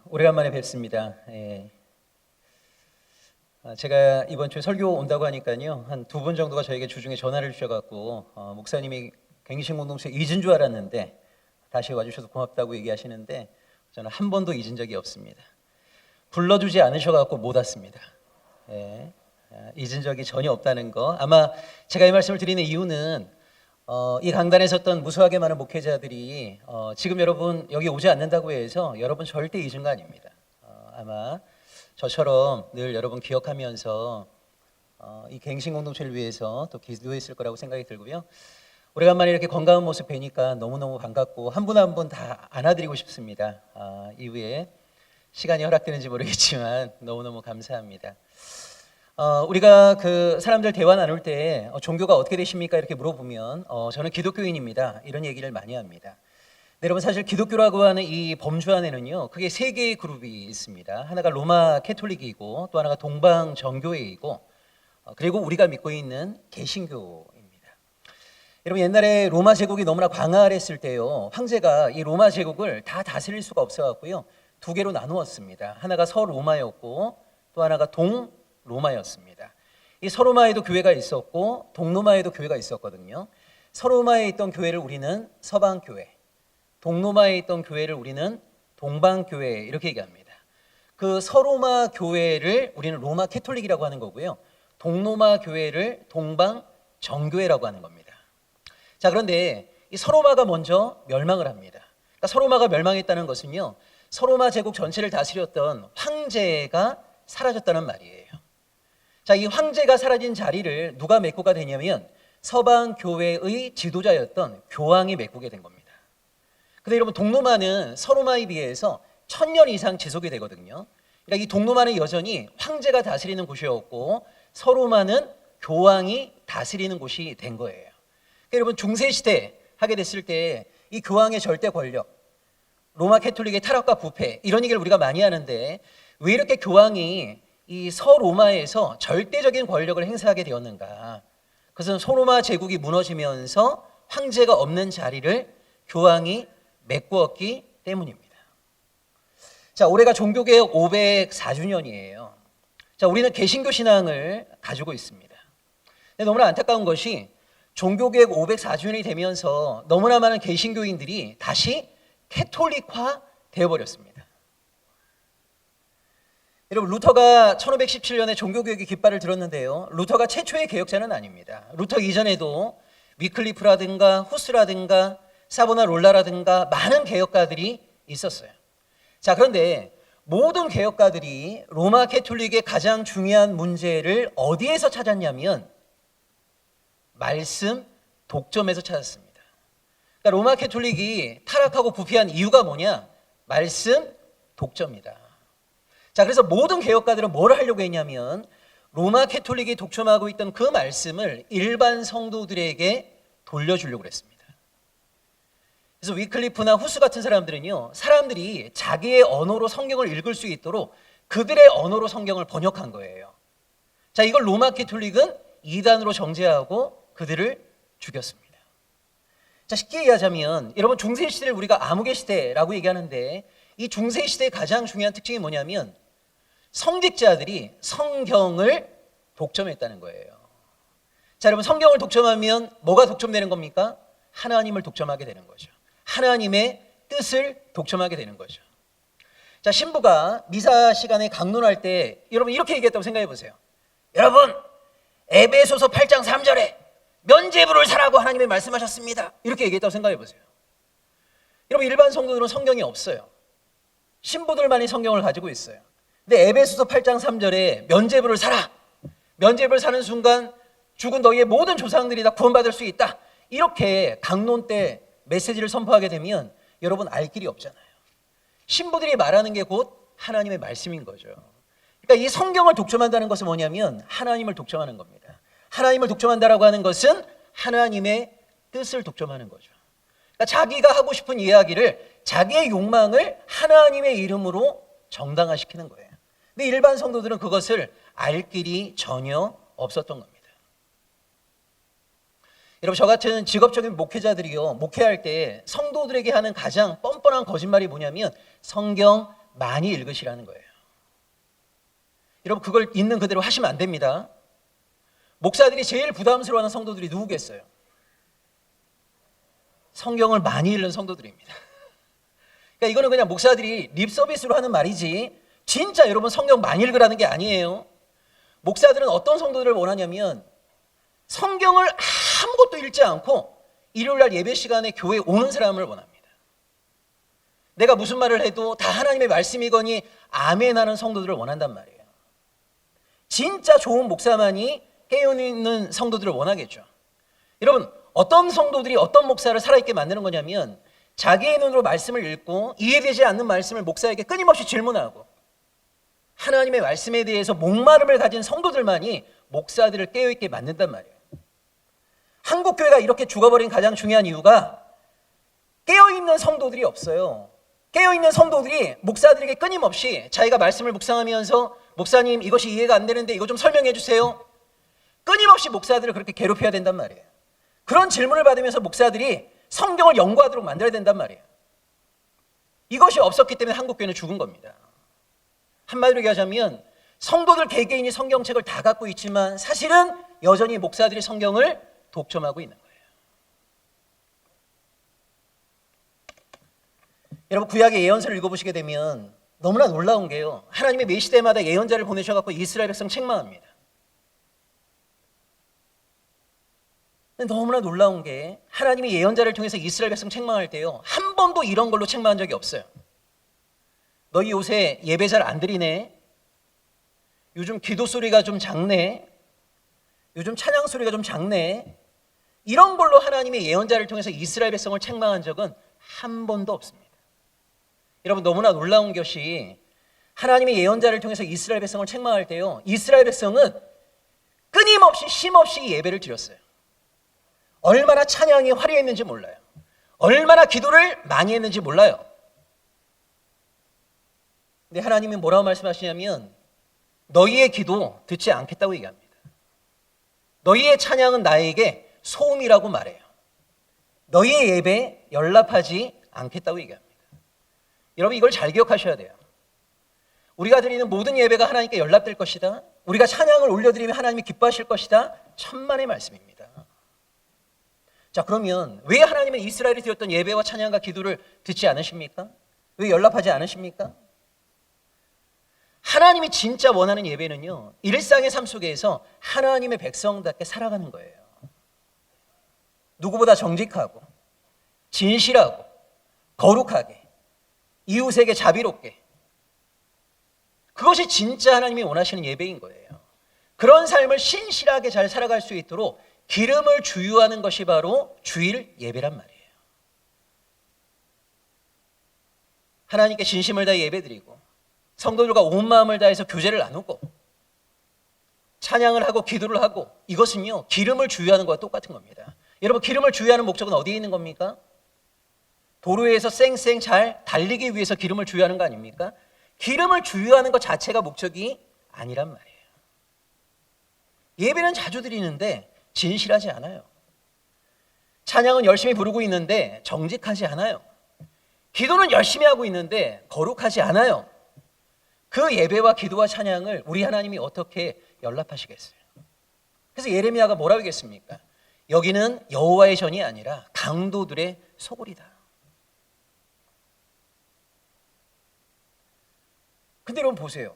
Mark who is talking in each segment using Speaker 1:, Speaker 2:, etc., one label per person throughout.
Speaker 1: 오래간만에 뵙습니다. 예. 제가 이번 주에 설교 온다고 하니까요, 한 두 분 정도가 저에게 주중에 전화를 주셔갖고 목사님이 갱신 공동체 잊은 줄 알았는데 다시 와주셔서 고맙다고 얘기하시는데 저는 한 번도 잊은 적이 없습니다. 불러주지 않으셔갖고 못 왔습니다. 예. 잊은 적이 전혀 없다는 거. 아마 제가 이 말씀을 드리는 이유는 이 강단에 섰던 무수하게 많은 목회자들이 지금 여러분 여기 오지 않는다고 해서 여러분 절대 잊은 거 아닙니다. 아마 저처럼 늘 여러분 기억하면서 이 갱신 공동체를 위해서 또 기도했을 거라고 생각이 들고요. 오래간만에 이렇게 건강한 모습 뵈니까 너무너무 반갑고 한 분 한 분 다 안아드리고 싶습니다. 이후에 시간이 허락되는지 모르겠지만 너무너무 감사합니다. 우리가 그 사람들 대화 나눌 때 종교가 어떻게 되십니까? 이렇게 물어보면 저는 기독교인입니다. 이런 얘기를 많이 합니다. 네, 여러분 사실 기독교라고 하는 이 범주 안에는요 크게 세 개의 그룹이 있습니다. 하나가 로마 캐톨릭이고 또 하나가 동방 정교회이고 그리고 우리가 믿고 있는 개신교입니다. 여러분 옛날에 로마 제국이 너무나 광활했을 때요 황제가 이 로마 제국을 다 다스릴 수가 없어갖고요 두 개로 나누었습니다. 하나가 서로마였고 또 하나가 동로마였습니다. 이 서로마에도 교회가 있었고 동로마에도 교회가 있었거든요. 서로마에 있던 교회를 우리는 서방교회, 동로마에 있던 교회를 우리는 동방교회 이렇게 얘기합니다. 그 서로마 교회를 우리는 로마 캐톨릭이라고 하는 거고요. 동로마 교회를 동방 정교회라고 하는 겁니다. 자, 그런데 이 서로마가 먼저 멸망을 합니다. 그러니까 서로마가 멸망했다는 것은요. 서로마 제국 전체를 다스렸던 황제가 사라졌다는 말이에요. 자, 이 황제가 사라진 자리를 누가 메꾸게 되냐면 서방 교회의 지도자였던 교황이 메꾸게 된 겁니다. 근데 여러분 동로마는 서로마에 비해서 1000년 이상 지속이 되거든요. 그러니까 이 동로마는 여전히 황제가 다스리는 곳이었고 서로마는 교황이 다스리는 곳이 된 거예요. 그러니까 여러분 중세 시대 하게 됐을 때 이 교황의 절대 권력, 로마 캐톨릭의 타락과 부패 이런 얘기를 우리가 많이 하는데 왜 이렇게 교황이 이 서로마에서 절대적인 권력을 행사하게 되었는가? 그것은 서로마 제국이 무너지면서 황제가 없는 자리를 교황이 메꾸었기 때문입니다. 자, 올해가 종교개혁 504주년이에요. 자, 우리는 개신교 신앙을 가지고 있습니다. 근데 너무나 안타까운 것이 종교개혁 504주년이 되면서 너무나 많은 개신교인들이 다시 캐톨릭화 되어버렸습니다. 여러분 루터가 1517년에 종교개혁의 깃발을 들었는데요. 루터가 최초의 개혁자는 아닙니다. 루터 이전에도 위클리프라든가 후스라든가 사보나롤라라든가 많은 개혁가들이 있었어요. 자, 그런데 모든 개혁가들이 로마 캐톨릭의 가장 중요한 문제를 어디에서 찾았냐면 말씀 독점에서 찾았습니다. 그러니까 로마 캐톨릭이 타락하고 부패한 이유가 뭐냐? 말씀 독점이다. 자, 그래서 모든 개혁가들은 뭘 하려고 했냐면 로마 캐톨릭이 독점하고 있던 그 말씀을 일반 성도들에게 돌려주려고 했습니다. 그래서 위클리프나 후스 같은 사람들은요, 사람들이 자기의 언어로 성경을 읽을 수 있도록 그들의 언어로 성경을 번역한 거예요. 자, 이걸 로마 캐톨릭은 이단으로 정죄하고 그들을 죽였습니다. 자, 쉽게 얘기하자면 여러분 중세시대를 우리가 암흑의 시대라고 얘기하는데 이 중세시대의 가장 중요한 특징이 뭐냐면 성직자들이 성경을 독점했다는 거예요. 자, 여러분 성경을 독점하면 뭐가 독점되는 겁니까? 하나님을 독점하게 되는 거죠. 하나님의 뜻을 독점하게 되는 거죠. 자, 신부가 미사 시간에 강론할 때 여러분 이렇게 얘기했다고 생각해 보세요. 여러분 에베소서 8장 3절에 면죄부를 사라고 하나님이 말씀하셨습니다. 이렇게 얘기했다고 생각해 보세요. 여러분 일반 성도들은 성경이 없어요. 신부들만이 성경을 가지고 있어요. 근데 에베소서 8장 3절에 면죄부를 사라. 면죄부를 사는 순간 죽은 너희의 모든 조상들이 다 구원받을 수 있다. 이렇게 강론 때 메시지를 선포하게 되면 여러분 알 길이 없잖아요. 신부들이 말하는 게 곧 하나님의 말씀인 거죠. 그러니까 이 성경을 독점한다는 것은 뭐냐면 하나님을 독점하는 겁니다. 하나님을 독점한다라고 하는 것은 하나님의 뜻을 독점하는 거죠. 그러니까 자기가 하고 싶은 이야기를 자기의 욕망을 하나님의 이름으로 정당화시키는 거예요. 근데 일반 성도들은 그것을 알 길이 전혀 없었던 겁니다. 여러분 저 같은 직업적인 목회자들이요 목회할 때 성도들에게 하는 가장 뻔뻔한 거짓말이 뭐냐면 성경 많이 읽으시라는 거예요. 여러분, 그걸 있는 그대로 하시면 안 됩니다. 목사들이 제일 부담스러워하는 성도들이 누구겠어요? 성경을 많이 읽는 성도들입니다. 그러니까 이거는 그냥 목사들이 립 서비스로 하는 말이지 진짜 여러분 성경 많이 읽으라는 게 아니에요. 목사들은 어떤 성도들을 원하냐면 성경을 아무것도 읽지 않고 일요일날 예배 시간에 교회에 오는 사람을 원합니다. 내가 무슨 말을 해도 다 하나님의 말씀이거니 아멘하는 성도들을 원한단 말이에요. 진짜 좋은 목사만이 깨어있는 성도들을 원하겠죠. 여러분, 어떤 성도들이 어떤 목사를 살아있게 만드는 거냐면 자기의 눈으로 말씀을 읽고 이해되지 않는 말씀을 목사에게 끊임없이 질문하고 하나님의 말씀에 대해서 목마름을 가진 성도들만이 목사들을 깨어있게 만든단 말이에요. 한국 교회가 이렇게 죽어버린 가장 중요한 이유가 깨어있는 성도들이 없어요. 깨어있는 성도들이 목사들에게 끊임없이 자기가 말씀을 묵상하면서 목사님 이것이 이해가 안 되는데 이거 좀 설명해 주세요. 끊임없이 목사들을 그렇게 괴롭혀야 된단 말이에요. 그런 질문을 받으면서 목사들이 성경을 연구하도록 만들어야 된단 말이에요. 이것이 없었기 때문에 한국교회는 죽은 겁니다. 한마디로 얘기하자면 성도들 개개인이 성경책을 다 갖고 있지만 사실은 여전히 목사들이 성경을 독점하고 있는 거예요. 여러분, 구약의 예언서를 읽어보시게 되면 너무나 놀라운 게요, 하나님의 매 시대마다 예언자를 보내셔서 이스라엘 백성 책망합니다. 너무나 놀라운 게 하나님이 예언자를 통해서 이스라엘 백성 책망할 때요, 한 번도 이런 걸로 책망한 적이 없어요. 너희 요새 예배 잘 안 드리네. 요즘 기도 소리가 좀 작네. 요즘 찬양 소리가 좀 작네. 이런 걸로 하나님의 예언자를 통해서 이스라엘 백성을 책망한 적은 한 번도 없습니다. 여러분, 너무나 놀라운 것이 하나님의 예언자를 통해서 이스라엘 백성을 책망할 때요, 이스라엘 백성은 끊임없이 쉼없이 예배를 드렸어요. 얼마나 찬양이 화려했는지 몰라요. 얼마나 기도를 많이 했는지 몰라요. 근데 하나님이 뭐라고 말씀하시냐면 너희의 기도 듣지 않겠다고 얘기합니다. 너희의 찬양은 나에게 소음이라고 말해요. 너희의 예배 연락하지 않겠다고 얘기합니다. 여러분, 이걸 잘 기억하셔야 돼요. 우리가 드리는 모든 예배가 하나님께 연락될 것이다. 우리가 찬양을 올려드리면 하나님이 기뻐하실 것이다. 천만의 말씀입니다. 자, 그러면 왜 하나님은 이스라엘이 드렸던 예배와 찬양과 기도를 듣지 않으십니까? 왜 연락하지 않으십니까? 하나님이 진짜 원하는 예배는요, 일상의 삶 속에서 하나님의 백성답게 살아가는 거예요. 누구보다 정직하고 진실하고 거룩하게 이웃에게 자비롭게, 그것이 진짜 하나님이 원하시는 예배인 거예요. 그런 삶을 신실하게 잘 살아갈 수 있도록 기름을 주유하는 것이 바로 주일 예배란 말이에요. 하나님께 진심을 다해 예배드리고 성도들과 온 마음을 다해서 교제를 나누고 찬양을 하고 기도를 하고, 이것은요 기름을 주유하는 것과 똑같은 겁니다. 여러분, 기름을 주유하는 목적은 어디에 있는 겁니까? 도로에서 쌩쌩 잘 달리기 위해서 기름을 주유하는 거 아닙니까? 기름을 주유하는 것 자체가 목적이 아니란 말이에요. 예배는 자주 드리는데 진실하지 않아요. 찬양은 열심히 부르고 있는데 정직하지 않아요. 기도는 열심히 하고 있는데 거룩하지 않아요. 그 예배와 기도와 찬양을 우리 하나님이 어떻게 연락하시겠어요? 그래서 예레미야가 뭐라고 하겠습니까? 여기는 여호와의 전이 아니라 강도들의 소굴이다. 근데 여러분 보세요.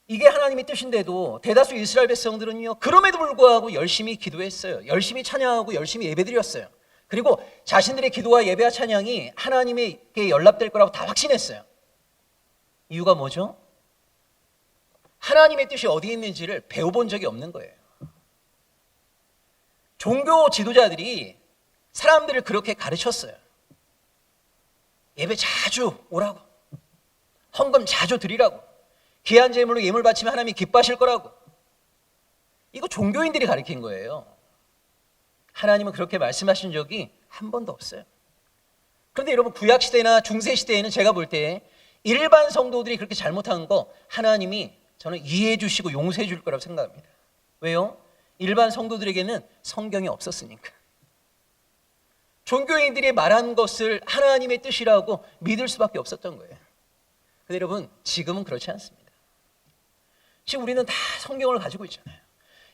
Speaker 1: 이게 하나님의 뜻인데도 대다수 이스라엘 백성들은요, 그럼에도 불구하고 열심히 기도했어요. 열심히 찬양하고 열심히 예배드렸어요. 그리고 자신들의 기도와 예배와 찬양이 하나님에게 연락될 거라고 다 확신했어요. 이유가 뭐죠? 하나님의 뜻이 어디에 있는지를 배워본 적이 없는 거예요. 종교 지도자들이 사람들을 그렇게 가르쳤어요. 예배 자주 오라고, 헌금 자주 드리라고, 귀한 제물로 예물 바치면 하나님이 기뻐하실 거라고. 이거 종교인들이 가르친 거예요. 하나님은 그렇게 말씀하신 적이 한 번도 없어요. 그런데 여러분, 구약시대나 중세시대에는 제가 볼 때 일반 성도들이 그렇게 잘못한 거 하나님이 저는 이해해 주시고 용서해 줄 거라고 생각합니다. 왜요? 일반 성도들에게는 성경이 없었으니까. 종교인들이 말한 것을 하나님의 뜻이라고 믿을 수밖에 없었던 거예요. 근데 여러분, 지금은 그렇지 않습니다. 지금 우리는 다 성경을 가지고 있잖아요.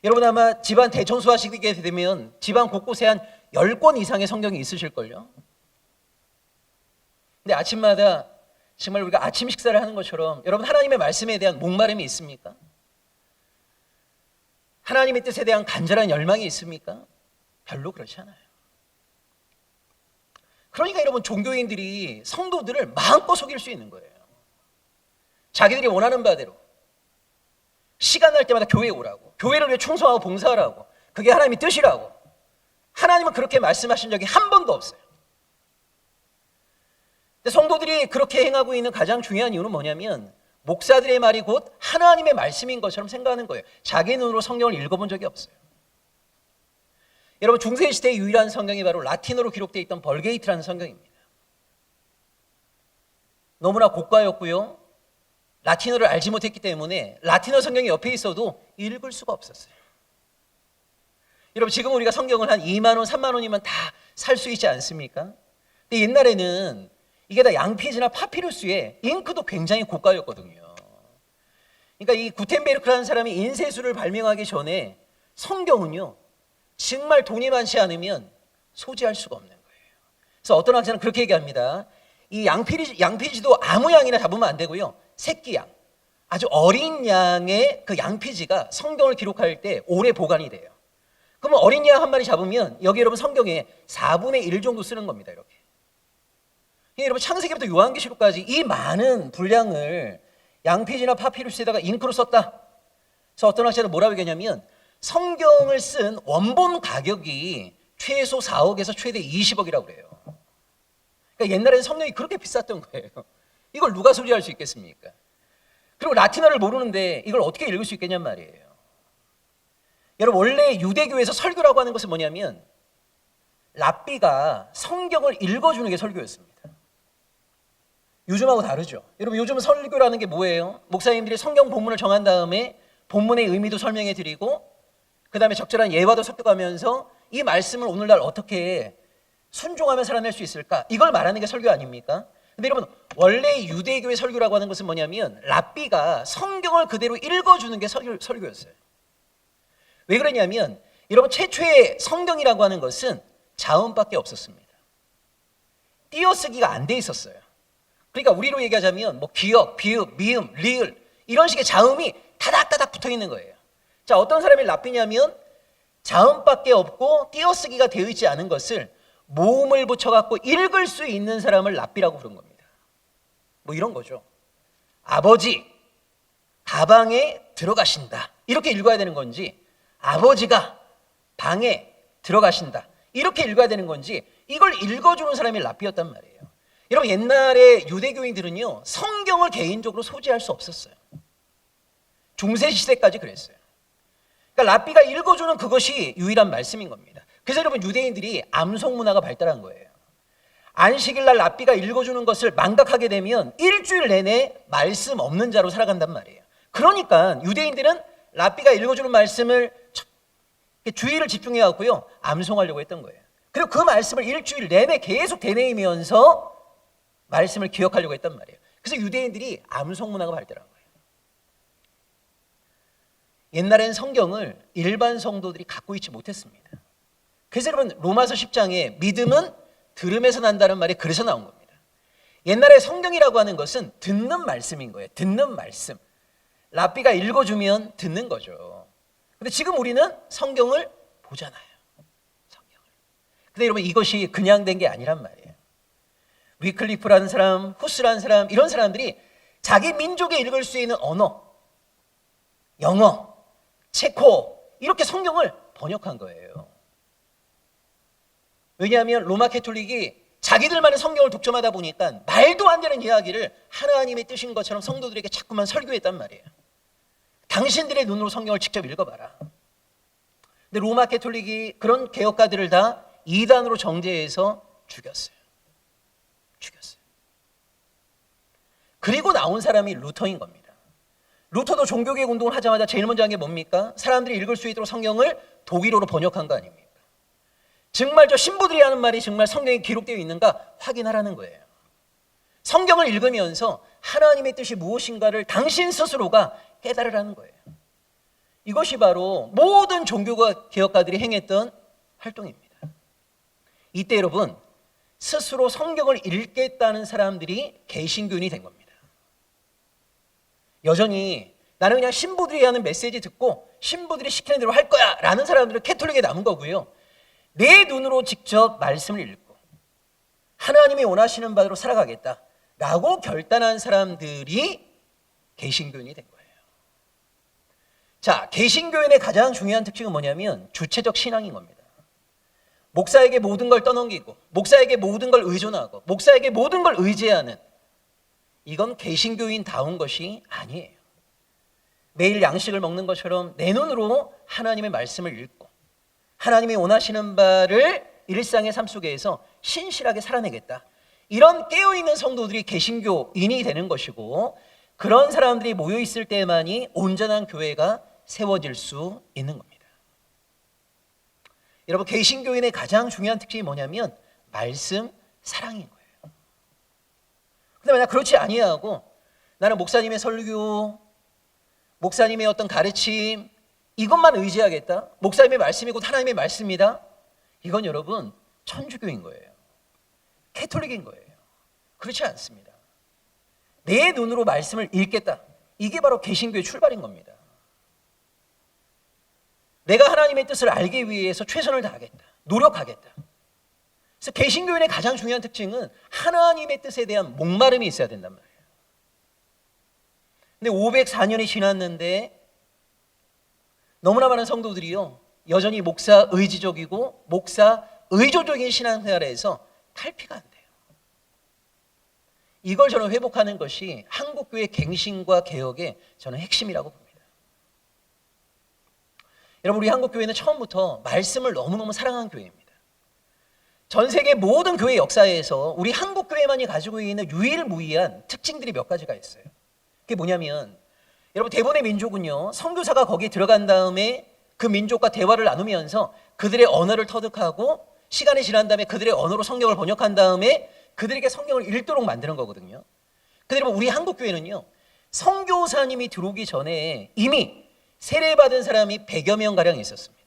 Speaker 1: 여러분 아마 집안 대청소하시게 되면 집안 곳곳에 한 10권 이상의 성경이 있으실걸요. 근데 아침마다 정말 우리가 아침 식사를 하는 것처럼 여러분 하나님의 말씀에 대한 목마름이 있습니까? 하나님의 뜻에 대한 간절한 열망이 있습니까? 별로 그렇지 않아요. 그러니까 여러분 종교인들이 성도들을 마음껏 속일 수 있는 거예요. 자기들이 원하는 바대로 시간 날 때마다 교회에 오라고, 교회를 위해 충성하고 봉사하라고, 그게 하나님의 뜻이라고. 하나님은 그렇게 말씀하신 적이 한 번도 없어요. 근데 성도들이 그렇게 행하고 있는 가장 중요한 이유는 뭐냐면 목사들의 말이 곧 하나님의 말씀인 것처럼 생각하는 거예요. 자기 눈으로 성경을 읽어본 적이 없어요. 여러분 중세시대의 유일한 성경이 바로 라틴어로 기록되어 있던 벌게이트라는 성경입니다. 너무나 고가였고요. 라틴어를 알지 못했기 때문에 라틴어 성경이 옆에 있어도 읽을 수가 없었어요. 여러분 지금 우리가 성경을 한 2만 원, 3만 원이면 다 살 수 있지 않습니까? 근데 옛날에는 이게 다 양피지나 파피루스에 잉크도 굉장히 고가였거든요. 그러니까 이 구텐베르크라는 사람이 인쇄술을 발명하기 전에 성경은요 정말 돈이 많지 않으면 소지할 수가 없는 거예요. 그래서 어떤 학자는 그렇게 얘기합니다. 이 양피지도 아무 양이나 잡으면 안 되고요. 새끼 양, 아주 어린 양의 그 양피지가 성경을 기록할 때 오래 보관이 돼요. 그러면 어린 양 한 마리 잡으면 여기 여러분 성경에 4분의 1 정도 쓰는 겁니다. 이렇게. 여러분 창세기부터 요한계시록까지 이 많은 분량을 양피지나 파피루스에다가 잉크로 썼다. 그래서 어떤 학자는 뭐라고 얘기하냐면 성경을 쓴 원본 가격이 최소 4억에서 최대 20억이라고 그래요. 그러니까 옛날에는 성경이 그렇게 비쌌던 거예요. 이걸 누가 소지할 수 있겠습니까? 그리고 라틴어를 모르는데 이걸 어떻게 읽을 수 있겠냔 말이에요. 여러분 원래 유대교에서 설교라고 하는 것은 뭐냐면 랍비가 성경을 읽어주는 게 설교였습니다. 요즘하고 다르죠. 여러분 요즘 설교라는 게 뭐예요? 목사님들이 성경 본문을 정한 다음에 본문의 의미도 설명해 드리고 그 다음에 적절한 예화도 섞어가면서 이 말씀을 오늘날 어떻게 순종하며 살아낼 수 있을까? 이걸 말하는 게 설교 아닙니까? 근데 여러분 원래 유대교의 설교라고 하는 것은 뭐냐면 랍비가 성경을 그대로 읽어주는 게 설교였어요. 왜 그러냐면 여러분 최초의 성경이라고 하는 것은 자음밖에 없었습니다. 띄어쓰기가 안 돼 있었어요. 그러니까 우리로 얘기하자면 뭐 기역, 비읍, 미음, 리을 이런 식의 자음이 다닥다닥 붙어 있는 거예요. 자, 어떤 사람이 랍비냐면 자음밖에 없고 띄어쓰기가 되어 있지 않은 것을 모음을 붙여갖고 읽을 수 있는 사람을 랍비라고 부른 겁니다. 뭐 이런 거죠. 아버지 가방에 들어가신다 이렇게 읽어야 되는 건지 아버지가 방에 들어가신다 이렇게 읽어야 되는 건지 이걸 읽어주는 사람이 랍비였단 말이에요. 여러분 옛날에 유대교인들은요 성경을 개인적으로 소지할 수 없었어요. 중세시대까지 그랬어요. 그러니까 랍비가 읽어주는 그것이 유일한 말씀인 겁니다. 그래서 여러분 유대인들이 암송 문화가 발달한 거예요. 안식일날 랍비가 읽어주는 것을 망각하게 되면 일주일 내내 말씀 없는 자로 살아간단 말이에요. 그러니까 유대인들은 랍비가 읽어주는 말씀을 주의를 집중해갖고요 암송하려고 했던 거예요. 그리고 그 말씀을 일주일 내내 계속 되뇌이면서 말씀을 기억하려고 했단 말이에요. 그래서 유대인들이 암송 문화가 발달한 거예요. 옛날엔 성경을 일반 성도들이 갖고 있지 못했습니다. 그래서 여러분 로마서 10장에 믿음은 들음에서 난다는 말이 그래서 나온 겁니다. 옛날에 성경이라고 하는 것은 듣는 말씀인 거예요. 듣는 말씀. 랍비가 읽어주면 듣는 거죠. 근데 지금 우리는 성경을 보잖아요. 성경을. 근데 여러분 이것이 그냥 된 게 아니란 말이에요. 위클리프라는 사람, 후스라는 사람 이런 사람들이 자기 민족에 읽을 수 있는 언어, 영어, 체코 이렇게 성경을 번역한 거예요. 왜냐하면 로마 캐톨릭이 자기들만의 성경을 독점하다 보니까 말도 안 되는 이야기를 하나님의 뜻인 것처럼 성도들에게 자꾸만 설교했단 말이에요. 당신들의 눈으로 성경을 직접 읽어봐라. 근데 로마 캐톨릭이 그런 개혁가들을 다 이단으로 정죄해서 죽였어요. 그리고 나온 사람이 루터인 겁니다. 루터도 종교개혁 운동을 하자마자 제일 먼저 한 게 뭡니까? 사람들이 읽을 수 있도록 성경을 독일어로 번역한 거 아닙니까? 정말 저 신부들이 하는 말이 정말 성경에 기록되어 있는가 확인하라는 거예요. 성경을 읽으면서 하나님의 뜻이 무엇인가를 당신 스스로가 깨달으라는 거예요. 이것이 바로 모든 종교가 개혁가들이 행했던 활동입니다. 이때 여러분, 스스로 성경을 읽겠다는 사람들이 개신교인이 된 겁니다. 여전히 나는 그냥 신부들이 하는 메시지 듣고 신부들이 시키는 대로 할 거야 라는 사람들은 캐톨릭에 남은 거고요. 내 눈으로 직접 말씀을 읽고 하나님이 원하시는 바대로 살아가겠다 라고 결단한 사람들이 개신교인이 된 거예요. 자, 개신교인의 가장 중요한 특징은 뭐냐면 주체적 신앙인 겁니다. 목사에게 모든 걸 떠넘기고 목사에게 모든 걸 의존하고 목사에게 모든 걸 의지하는, 이건 개신교인다운 것이 아니에요. 매일 양식을 먹는 것처럼 내 눈으로 하나님의 말씀을 읽고 하나님이 원하시는 바를 일상의 삶 속에서 신실하게 살아내겠다, 이런 깨어있는 성도들이 개신교인이 되는 것이고, 그런 사람들이 모여있을 때만이 온전한 교회가 세워질 수 있는 겁니다. 여러분, 개신교인의 가장 중요한 특징이 뭐냐면 말씀 사랑인 거예요. 근데 만약 그렇지 아니하고 나는 목사님의 설교, 목사님의 어떤 가르침, 이것만 의지하겠다, 목사님의 말씀이 곧 하나님의 말씀이다, 이건 여러분 천주교인 거예요. 캐톨릭인 거예요. 그렇지 않습니다. 내 눈으로 말씀을 읽겠다, 이게 바로 개신교의 출발인 겁니다. 내가 하나님의 뜻을 알기 위해서 최선을 다하겠다, 노력하겠다. 그래서 개신교인의 가장 중요한 특징은 하나님의 뜻에 대한 목마름이 있어야 된단 말이에요. 근데 504년이 지났는데 너무나 많은 성도들이요, 여전히 목사 의지적이고 목사 의존적인 신앙생활에서 탈피가 안 돼요. 이걸 저는 회복하는 것이 한국교회 갱신과 개혁의 저는 핵심이라고 봅니다. 여러분, 우리 한국교회는 처음부터 말씀을 너무너무 사랑한 교회입니다. 전 세계 모든 교회 역사에서 우리 한국교회만이 가지고 있는 유일무이한 특징들이 몇 가지가 있어요. 그게 뭐냐면, 여러분, 대부분의 민족은요, 선교사가 거기에 들어간 다음에 그 민족과 대화를 나누면서 그들의 언어를 터득하고 시간이 지난 다음에 그들의 언어로 성경을 번역한 다음에 그들에게 성경을 읽도록 만드는 거거든요. 근데 여러분, 우리 한국교회는요, 선교사님이 들어오기 전에 이미 세례받은 사람이 100여 명가량 있었습니다.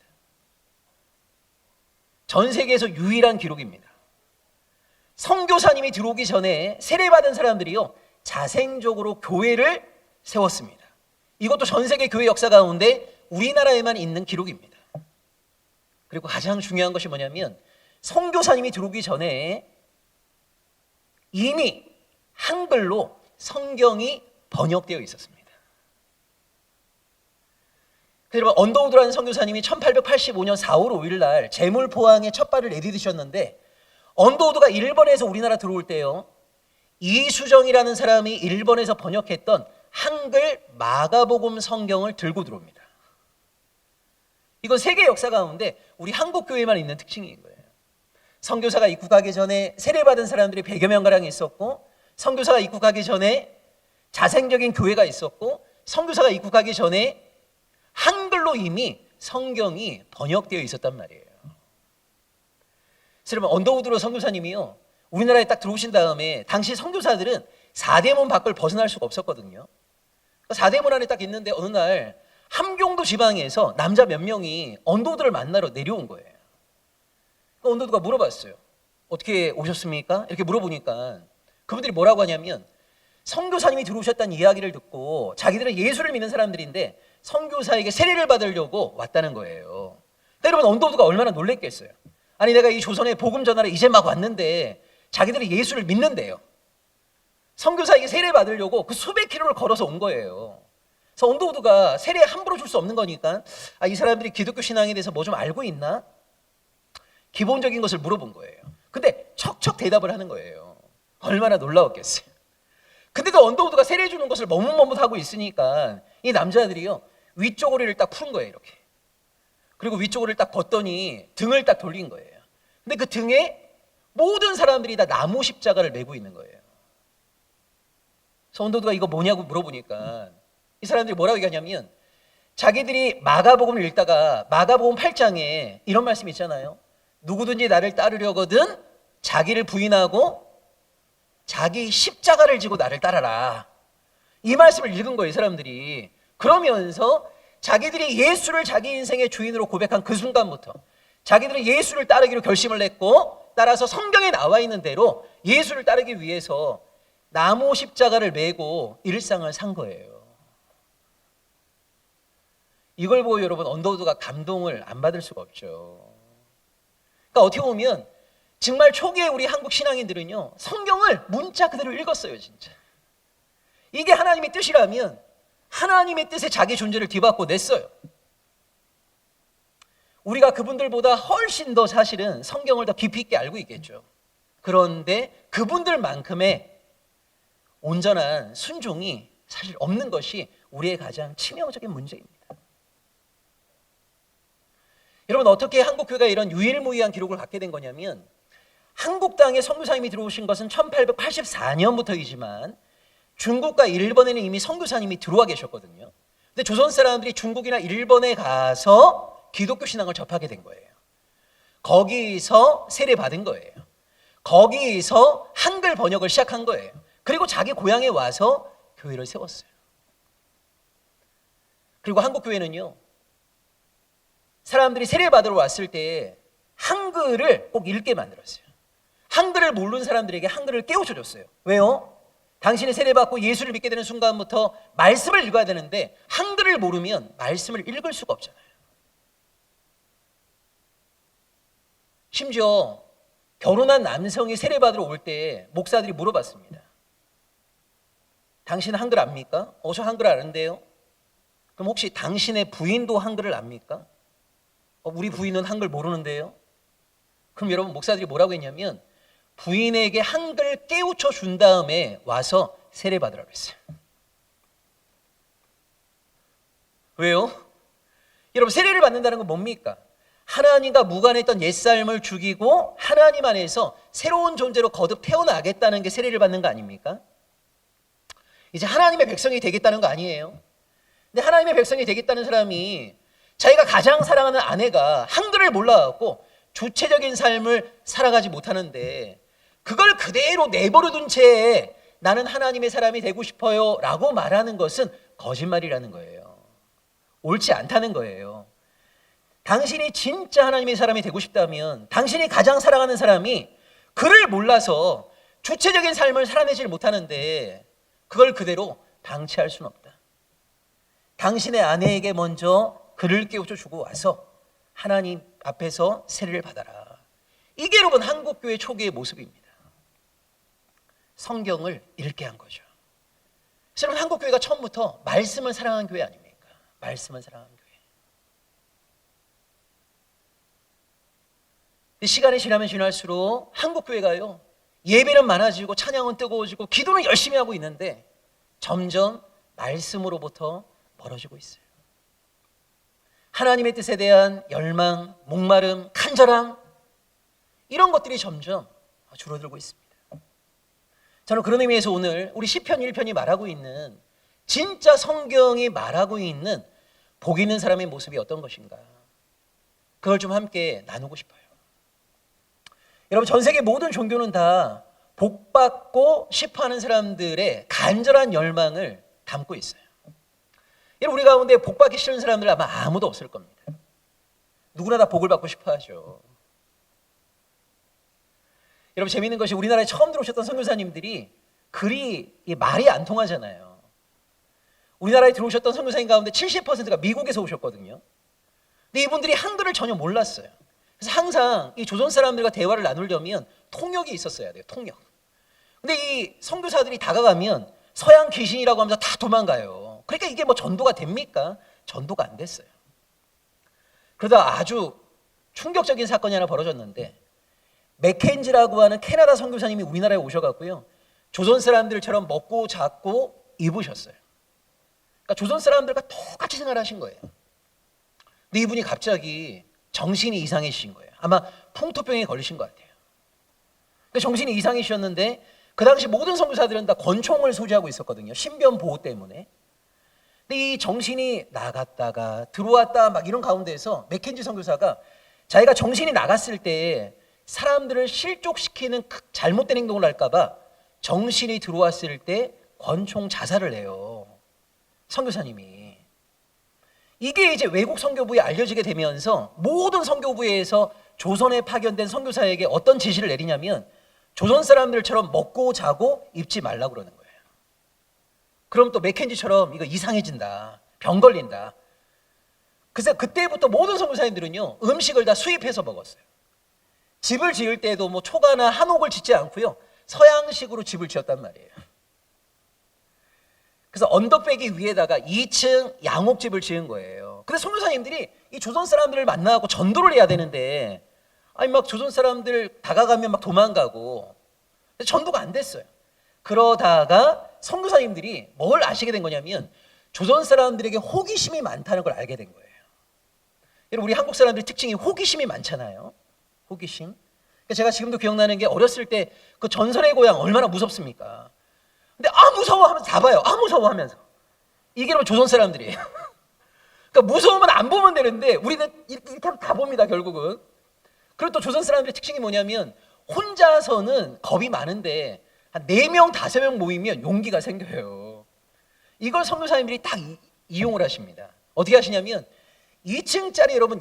Speaker 1: 전 세계에서 유일한 기록입니다. 선교사님이 들어오기 전에 세례받은 사람들이요, 자생적으로 교회를 세웠습니다. 이것도 전 세계 교회 역사 가운데 우리나라에만 있는 기록입니다. 그리고 가장 중요한 것이 뭐냐면, 선교사님이 들어오기 전에 이미 한글로 성경이 번역되어 있었습니다. 여러분, 언더우드라는 선교사님이 1885년 4월 5일 날 재물포항에 첫 발을 내디디셨는데, 언더우드가 일본에서 우리나라 들어올 때요, 이수정이라는 사람이 일본에서 번역했던 한글 마가복음 성경을 들고 들어옵니다. 이건 세계 역사 가운데 우리 한국교회만 있는 특징인 거예요. 선교사가 입국하기 전에 세례받은 사람들이 100여 명가량 있었고, 선교사가 입국하기 전에 자생적인 교회가 있었고, 선교사가 입국하기 전에 한글로 이미 성경이 번역되어 있었단 말이에요. 그러면 언더우드로 선교사님이요, 우리나라에 딱 들어오신 다음에 당시 선교사들은 4대문 밖을 벗어날 수가 없었거든요. 4대문 안에 딱 있는데 어느 날 함경도 지방에서 남자 몇 명이 언더우드를 만나러 내려온 거예요. 언더우드가 물어봤어요. 어떻게 오셨습니까? 이렇게 물어보니까 그분들이 뭐라고 하냐면, 선교사님이 들어오셨다는 이야기를 듣고 자기들은 예수를 믿는 사람들인데 선교사에게 세례를 받으려고 왔다는 거예요. 그러니까 여러분, 언더우드가 얼마나 놀랬겠어요. 아니, 내가 이 조선에 복음 전하러 이제 막 왔는데 자기들이 예수를 믿는데요, 선교사에게 세례 받으려고 그 수백 킬로를 걸어서 온 거예요. 그래서 언더우드가 세례 함부로 줄 수 없는 거니까, 이 사람들이 기독교 신앙에 대해서 뭐 좀 알고 있나? 기본적인 것을 물어본 거예요. 근데 척척 대답을 하는 거예요. 얼마나 놀라웠겠어요. 근데도 언더우드가 세례 주는 것을 머뭇머뭇하고 있으니까 이 남자들이요, 위쪽으로를 딱 푼 거예요, 이렇게. 그리고 위쪽으로를 딱 벗더니 등을 딱 돌린 거예요. 근데 그 등에 모든 사람들이 다 나무 십자가를 메고 있는 거예요. 그래서 언더우드가 이거 뭐냐고 물어보니까 이 사람들이 뭐라고 얘기하냐면, 자기들이 마가복음을 읽다가 마가복음 8장에 이런 말씀이 있잖아요. 누구든지 나를 따르려거든 자기를 부인하고 자기 십자가를 지고 나를 따라라. 이 말씀을 읽은 거예요, 사람들이. 그러면서 자기들이 예수를 자기 인생의 주인으로 고백한 그 순간부터 자기들은 예수를 따르기로 결심을 했고, 따라서 성경에 나와 있는 대로 예수를 따르기 위해서 나무 십자가를 메고 일상을 산 거예요. 이걸 보고 여러분, 언더우드가 감동을 안 받을 수가 없죠. 그러니까 어떻게 보면 정말 초기에 우리 한국 신앙인들은요, 성경을 문자 그대로 읽었어요. 진짜 이게 하나님의 뜻이라면 하나님의 뜻에 자기 존재를 뒤바꿔 냈어요. 우리가 그분들보다 훨씬 더 사실은 성경을 더 깊이 있게 알고 있겠죠. 그런데 그분들만큼의 온전한 순종이 사실 없는 것이 우리의 가장 치명적인 문제입니다. 여러분, 어떻게 한국교회가 이런 유일무이한 기록을 갖게 된 거냐면, 한국 땅에 선교사님이 들어오신 것은 1884년부터이지만 중국과 일본에는 이미 선교사님이 들어와 계셨거든요. 근데 조선 사람들이 중국이나 일본에 가서 기독교 신앙을 접하게 된 거예요. 거기서 세례받은 거예요. 거기서 한글 번역을 시작한 거예요. 그리고 자기 고향에 와서 교회를 세웠어요. 그리고 한국교회는요, 사람들이 세례받으러 왔을 때 한글을 꼭 읽게 만들었어요. 한글을 모르는 사람들에게 한글을 깨우쳐줬어요. 왜요? 당신이 세례받고 예수를 믿게 되는 순간부터 말씀을 읽어야 되는데 한글을 모르면 말씀을 읽을 수가 없잖아요. 심지어 결혼한 남성이 세례받으러 올 때 목사들이 물어봤습니다. 당신 한글 압니까? 저 한글 아는데요. 그럼 혹시 당신의 부인도 한글을 압니까? 우리 부인은 한글 모르는데요. 그럼 여러분, 목사들이 뭐라고 했냐면 부인에게 한글 깨우쳐 준 다음에 와서 세례받으라고 했어요. 왜요? 여러분, 세례를 받는다는 건 뭡니까? 하나님과 무관했던 옛삶을 죽이고 하나님 안에서 새로운 존재로 거듭 태어나겠다는 게 세례를 받는 거 아닙니까? 이제 하나님의 백성이 되겠다는 거 아니에요. 근데 하나님의 백성이 되겠다는 사람이 자기가 가장 사랑하는 아내가 한글을 몰라갖고 주체적인 삶을 살아가지 못하는데 그걸 그대로 내버려둔 채 나는 하나님의 사람이 되고 싶어요 라고 말하는 것은 거짓말이라는 거예요. 옳지 않다는 거예요. 당신이 진짜 하나님의 사람이 되고 싶다면 당신이 가장 사랑하는 사람이 글을 몰라서 주체적인 삶을 살아내질 못하는데 그걸 그대로 방치할 수는 없다. 당신의 아내에게 먼저 글을 깨우쳐 주고 와서 하나님 앞에서 세례를 받아라. 이게 여러분 한국교회 초기의 모습입니다. 성경을 읽게 한 거죠. 그래서 여러분, 한국교회가 처음부터 말씀을 사랑한 교회 아닙니까? 말씀을 사랑한 교회. 시간이 지나면 지날수록 한국교회가요, 예배는 많아지고 찬양은 뜨거워지고 기도는 열심히 하고 있는데 점점 말씀으로부터 멀어지고 있어요. 하나님의 뜻에 대한 열망, 목마름, 간절함, 이런 것들이 점점 줄어들고 있습니다. 저는 그런 의미에서 오늘 우리 시편 1편이 말하고 있는, 진짜 성경이 말하고 있는 복 있는 사람의 모습이 어떤 것인가, 그걸 좀 함께 나누고 싶어요. 여러분, 전 세계 모든 종교는 다 복받고 싶어하는 사람들의 간절한 열망을 담고 있어요. 여러분, 우리 가운데 복받기 싫은 사람들 아마 아무도 없을 겁니다. 누구나 다 복을 받고 싶어 하죠. 여러분, 재미있는 것이 우리나라에 처음 들어오셨던 선교사님들이 글이 말이 안 통하잖아요. 우리나라에 들어오셨던 선교사님 가운데 70%가 미국에서 오셨거든요. 근데 이분들이 한글을 전혀 몰랐어요. 그래서 항상 이 조선 사람들과 대화를 나누려면 통역이 있었어야 돼요. 통역. 근데 이 선교사들이 다가가면 서양 귀신이라고 하면서 다 도망가요. 그러니까 이게 뭐 전도가 됩니까? 전도가 안 됐어요. 그러다 아주 충격적인 사건이 하나 벌어졌는데, 맥켄지라고 하는 캐나다 선교사님이 우리나라에 오셔갖고요, 조선 사람들처럼 먹고 자고 입으셨어요. 그러니까 조선 사람들과 똑같이 생활하신 거예요. 근데 이분이 갑자기 정신이 이상해지신 거예요. 아마 풍토병에 걸리신 것 같아요. 그러니까 정신이 이상해지셨는데 그 당시 모든 선교사들은 다 권총을 소지하고 있었거든요. 신변 보호 때문에. 근데 이 정신이 나갔다가 들어왔다 막 이런 가운데에서 맥켄지 선교사가 자기가 정신이 나갔을 때 사람들을 실족시키는 잘못된 행동을 할까 봐 정신이 들어왔을 때 권총 자살을 해요. 선교사님이. 이게 이제 외국 선교부에 알려지게 되면서 모든 선교부에서 조선에 파견된 선교사에게 어떤 지시를 내리냐면 조선 사람들처럼 먹고 자고 입지 말라고 그러는 거예요. 그럼 또 맥켄지처럼 이거 이상해진다. 병 걸린다. 그래서 그때부터 모든 선교사님들은요, 음식을 다 수입해서 먹었어요. 집을 지을 때도 뭐 초가나 한옥을 짓지 않고요, 서양식으로 집을 지었단 말이에요. 그래서 언덕배기 위에다가 2층 양옥집을 지은 거예요. 근데 선교사님들이 이 조선 사람들을 만나고 전도를 해야 되는데, 아니 막 조선 사람들 다가가면 막 도망가고 전도가 안 됐어요. 그러다가 선교사님들이 뭘 아시게 된 거냐면 조선 사람들에게 호기심이 많다는 걸 알게 된 거예요. 여러분, 우리 한국 사람들 특징이 호기심이 많잖아요. 호기심. 제가 지금도 기억나는 게 어렸을 때 그 전설의 고향 얼마나 무섭습니까? 근데 무서워 하면서 다 봐요. 무서워 하면서. 이게 바로 조선 사람들이에요. 그러니까 무서우면 안 보면 되는데 우리는 이렇게 하면 다 봅니다, 결국은. 그리고 또 조선 사람들의 특징이 뭐냐면 혼자서는 겁이 많은데 한 4명, 5명 모이면 용기가 생겨요. 이걸 선교사님들이 딱 이용을 하십니다. 어떻게 하시냐면 2층짜리 여러분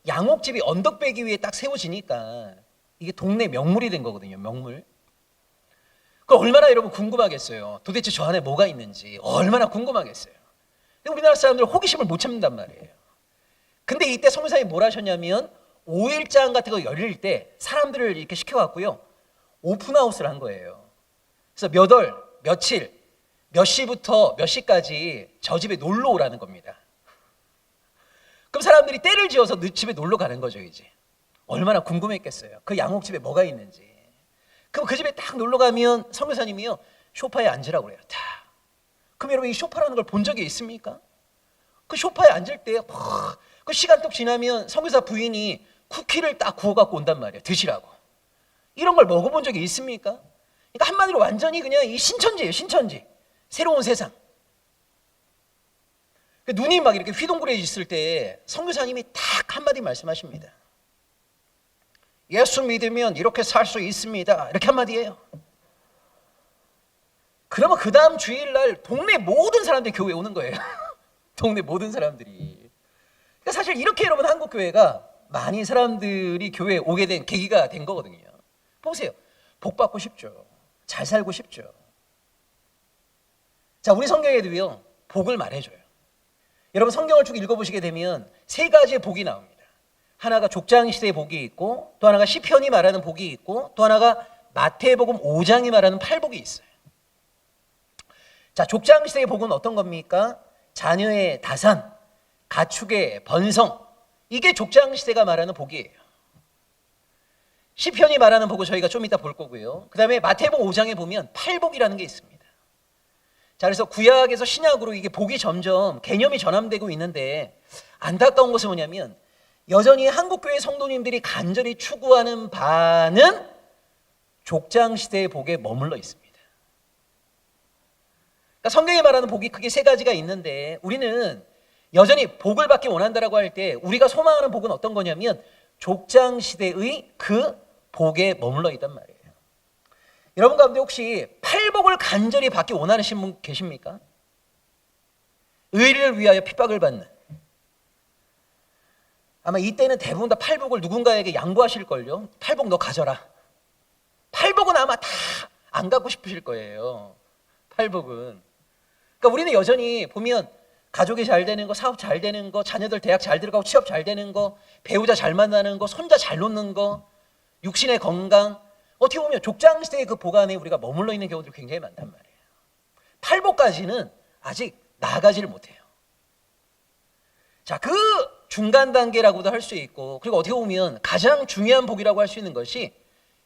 Speaker 1: 양옥집이 언덕배기 위에 딱 세워지니까 이게 동네 명물이 된 거거든요. 명물. 그 얼마나 여러분 궁금하겠어요. 도대체 저 안에 뭐가 있는지 얼마나 궁금하겠어요. 근데 우리나라 사람들은 호기심을 못 참는단 말이에요. 근데 이때 선교사님이 뭘 하셨냐면 5일장 같은 거 열릴 때 사람들을 이렇게 시켜갖고요, 오픈하우스를 한 거예요. 그래서 몇 월, 며칠, 몇 시부터 몇 시까지 저 집에 놀러 오라는 겁니다. 그럼 사람들이 때를 지어서 집에 놀러 가는 거죠. 이제 얼마나 궁금했겠어요. 그 양옥집에 뭐가 있는지. 그럼 그 집에 딱 놀러 가면 선교사님이요, 소파에 앉으라고 그래요. 다. 그럼 여러분, 이 소파라는 걸 본 적이 있습니까? 그 소파에 앉을 때 그 시간 뚝 지나면 선교사 부인이 쿠키를 딱 구워 갖고 온단 말이에요. 드시라고. 이런 걸 먹어본 적이 있습니까? 그러니까 한마디로 완전히 그냥 이 신천지예요. 신천지. 새로운 세상. 눈이 막 이렇게 휘둥그레 있을 때 선교사님이 딱 한마디 말씀하십니다. 예수 믿으면 이렇게 살 수 있습니다. 이렇게 한마디예요. 그러면 그 다음 주일날 동네 모든 사람들이 교회에 오는 거예요. 동네 모든 사람들이. 그러니까 사실 이렇게 여러분 한국 교회가 많이 사람들이 교회에 오게 된 계기가 된 거거든요. 보세요. 복 받고 싶죠. 잘 살고 싶죠. 자, 우리 성경에도요, 복을 말해줘요. 여러분 성경을 쭉 읽어보시게 되면 3가지의 복이 나옵니다. 하나가 족장시대의 복이 있고, 또 하나가 시편이 말하는 복이 있고, 또 하나가 마태복음 5장이 말하는 팔복이 있어요. 자, 족장시대의 복은 어떤 겁니까? 자녀의 다산, 가축의 번성, 이게 족장시대가 말하는 복이에요. 시편이 말하는 복을 저희가 좀 이따 볼 거고요. 그 다음에 마태복음 5장에 보면 팔복이라는 게 있습니다. 자, 그래서 구약에서 신약으로 이게 복이 점점 개념이 전환되고 있는데, 안타까운 것은 뭐냐면 여전히 한국교회 성도님들이 간절히 추구하는 바는 족장시대의 복에 머물러 있습니다. 그러니까 성경에 말하는 복이 크게 3가지가 있는데, 우리는 여전히 복을 받기 원한다라고 할 때 우리가 소망하는 복은 어떤 거냐면 족장시대의 그 복에 머물러 있단 말이에요. 여러분 가운데 혹시 팔복을 간절히 받기 원하시는 분 계십니까? 의리를 위하여 핍박을 받는. 아마 이때는 대부분 다 팔복을 누군가에게 양보하실걸요. 팔복 너 가져라. 팔복은 아마 다 안 갖고 싶으실 거예요. 팔복은. 그러니까 우리는 여전히 보면 가족이 잘 되는 거, 사업 잘 되는 거, 자녀들 대학 잘 들어가고 취업 잘 되는 거, 배우자 잘 만나는 거, 손자 잘 놓는 거, 육신의 건강, 어떻게 보면 족장시대의 그 복 안에 우리가 머물러 있는 경우들이 굉장히 많단 말이에요. 팔복까지는 아직 나아가지를 못해요. 자, 그 중간 단계라고도 할 수 있고, 그리고 어떻게 보면 가장 중요한 복이라고 할 수 있는 것이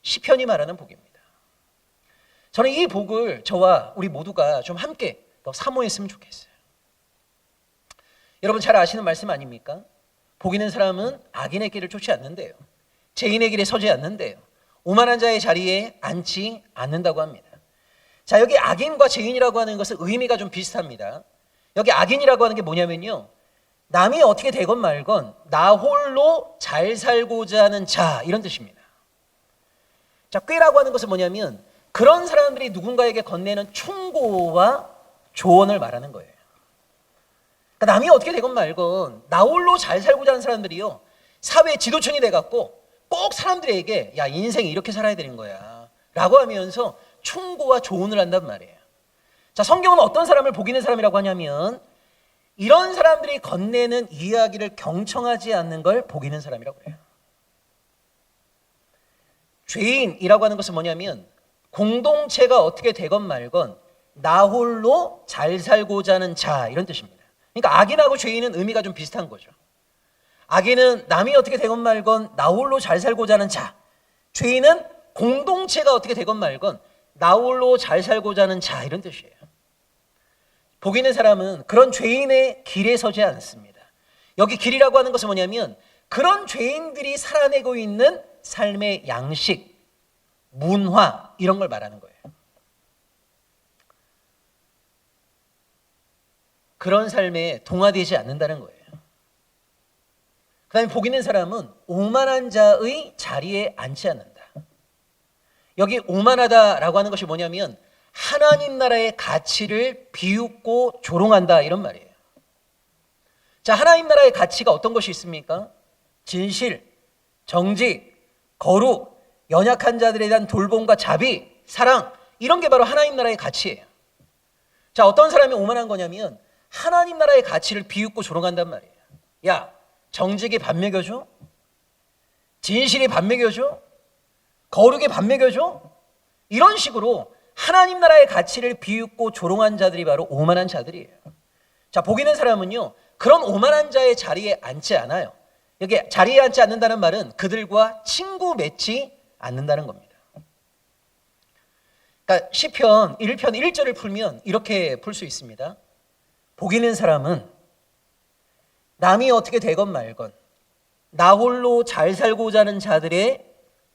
Speaker 1: 시편이 말하는 복입니다. 저는 이 복을 저와 우리 모두가 좀 함께 더 사모했으면 좋겠어요. 여러분 잘 아시는 말씀 아닙니까? 복 있는 사람은 악인의 길을 쫓지 않는데요, 죄인의 길에 서지 않는데요, 오만한 자의 자리에 앉지 않는다고 합니다. 자, 여기 악인과 죄인이라고 하는 것은 의미가 좀 비슷합니다. 여기 악인이라고 하는 게 뭐냐면요, 남이 어떻게 되건 말건 나 홀로 잘 살고자 하는 자, 이런 뜻입니다. 자, 꾀라고 하는 것은 뭐냐면 그런 사람들이 누군가에게 건네는 충고와 조언을 말하는 거예요. 그러니까 남이 어떻게 되건 말건 나 홀로 잘 살고자 하는 사람들이요, 사회 지도층이 돼갖고 꼭 사람들에게 야, 인생이 이렇게 살아야 되는 거야 라고 하면서 충고와 조언을 한단 말이에요. 자, 성경은 어떤 사람을 복이 있는 사람이라고 하냐면 이런 사람들이 건네는 이야기를 경청하지 않는 걸 복이 있는 사람이라고 해요. 죄인이라고 하는 것은 뭐냐면 공동체가 어떻게 되건 말건 나 홀로 잘 살고자 하는 자, 이런 뜻입니다. 그러니까 악인하고 죄인은 의미가 좀 비슷한 거죠. 악인은 남이 어떻게 되건 말건 나 홀로 잘 살고자 하는 자, 죄인은 공동체가 어떻게 되건 말건 나 홀로 잘 살고자 하는 자, 이런 뜻이에요. 복 있는 사람은 그런 죄인의 길에 서지 않습니다. 여기 길이라고 하는 것은 뭐냐면 그런 죄인들이 살아내고 있는 삶의 양식, 문화, 이런 걸 말하는 거예요. 그런 삶에 동화되지 않는다는 거예요. 그 다음에 복 있는 사람은 오만한 자의 자리에 앉지 않는다. 여기 오만하다라고 하는 것이 뭐냐면 하나님 나라의 가치를 비웃고 조롱한다, 이런 말이에요. 자, 하나님 나라의 가치가 어떤 것이 있습니까? 진실, 정직, 거룩, 연약한 자들에 대한 돌봄과 자비, 사랑, 이런 게 바로 하나님 나라의 가치예요. 자, 어떤 사람이 오만한 거냐면 하나님 나라의 가치를 비웃고 조롱한단 말이에요. 야, 정직이 밥 먹여줘? 진실이 밥 먹여줘? 거룩이 밥 먹여줘? 이런 식으로 하나님 나라의 가치를 비웃고 조롱한 자들이 바로 오만한 자들이에요. 자, 복 있는 사람은요, 그런 오만한 자의 자리에 앉지 않아요. 여기 자리에 앉지 않는다는 말은 그들과 친구 맺지 않는다는 겁니다. 그러니까 시편 1편 1절을 풀면 이렇게 풀 수 있습니다. 복 있는 사람은 남이 어떻게 되건 말건 나 홀로 잘 살고자 하는 자들의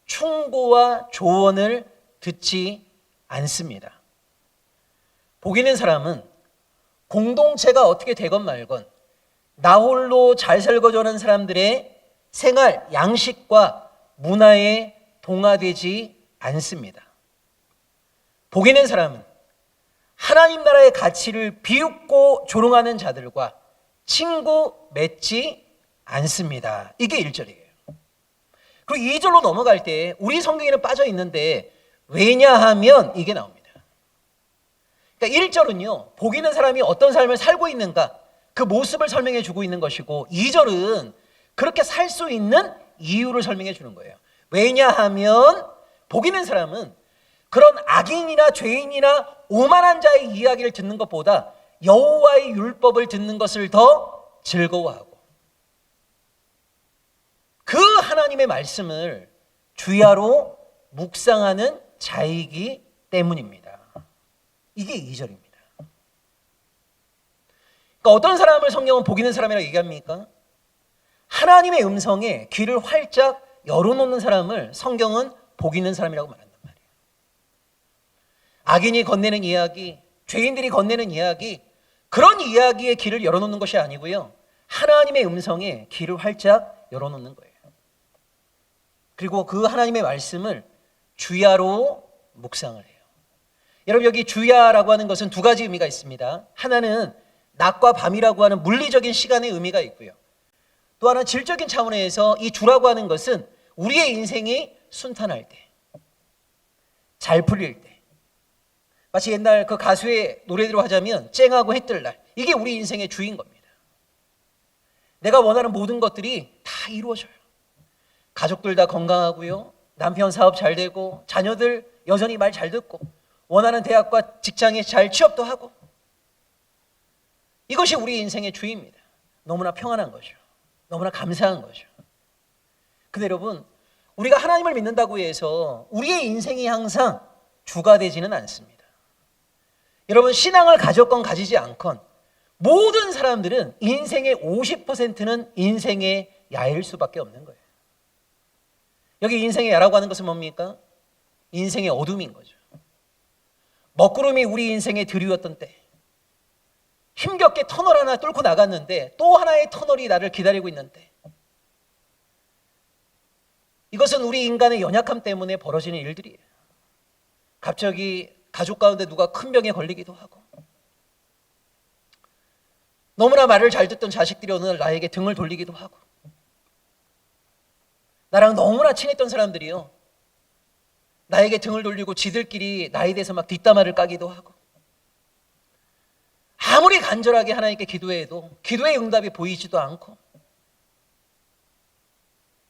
Speaker 1: 충고와 조언을 듣지 않습니다. 복 있는 사람은 공동체가 어떻게 되건 말건 나 홀로 잘 살고자 하는 사람들의 생활 양식과 문화에 동화되지 않습니다. 복 있는 사람은 하나님 나라의 가치를 비웃고 조롱하는 자들과 친구 맺지 않습니다. 이게 1절이에요. 그리고 2절로 넘어갈 때 우리 성경에는 빠져 있는데 왜냐하면 이게 나옵니다. 그러니까 1절은요, 복 있는 사람이 어떤 삶을 살고 있는가 그 모습을 설명해 주고 있는 것이고 2절은 그렇게 살 수 있는 이유를 설명해 주는 거예요. 왜냐하면 복 있는 사람은 그런 악인이나 죄인이나 오만한 자의 이야기를 듣는 것보다 여호와의 율법을 듣는 것을 더 즐거워하고 그 하나님의 말씀을 주야로 묵상하는 자이기 때문입니다. 이게 2절입니다. 그러니까 어떤 사람을 성경은 복 있는 사람이라고 얘기합니까? 하나님의 음성에 귀를 활짝 열어놓는 사람을 성경은 복 있는 사람이라고 말한단 말이에요. 악인이 건네는 이야기, 죄인들이 건네는 이야기, 그런 이야기에 귀를 열어놓는 것이 아니고요, 하나님의 음성에 귀를 활짝 열어놓는 거예요. 그리고 그 하나님의 말씀을 주야로 묵상을 해요. 여러분, 여기 주야라고 하는 것은 두 가지 의미가 있습니다. 하나는 낮과 밤이라고 하는 물리적인 시간의 의미가 있고요, 또 하나는 질적인 차원에서 이 주라고 하는 것은 우리의 인생이 순탄할 때, 잘 풀릴 때, 마치 옛날 그 가수의 노래대로 하자면 쨍하고 해 뜰 날, 이게 우리 인생의 주인 겁니다. 내가 원하는 모든 것들이 다 이루어져요. 가족들 다 건강하고요, 남편 사업 잘 되고, 자녀들 여전히 말 잘 듣고, 원하는 대학과 직장에 잘 취업도 하고, 이것이 우리 인생의 주입니다. 너무나 평안한 거죠. 너무나 감사한 거죠. 근데 여러분, 우리가 하나님을 믿는다고 해서 우리의 인생이 항상 주가 되지는 않습니다. 여러분, 신앙을 가졌건 가지지 않건 모든 사람들은 인생의 50%는 인생의 야일 수밖에 없는 거예요. 여기 인생의 야라고 하는 것은 뭡니까? 인생의 어둠인 거죠. 먹구름이 우리 인생의 들이었던 때, 힘겹게 터널 하나 뚫고 나갔는데 또 하나의 터널이 나를 기다리고 있는데, 이것은 우리 인간의 연약함 때문에 벌어지는 일들이에요. 갑자기 가족 가운데 누가 큰 병에 걸리기도 하고, 너무나 말을 잘 듣던 자식들이 어느 날 나에게 등을 돌리기도 하고, 나랑 너무나 친했던 사람들이요, 나에게 등을 돌리고 지들끼리 나에 대해서 막 뒷담화를 까기도 하고, 아무리 간절하게 하나님께 기도해도 기도의 응답이 보이지도 않고,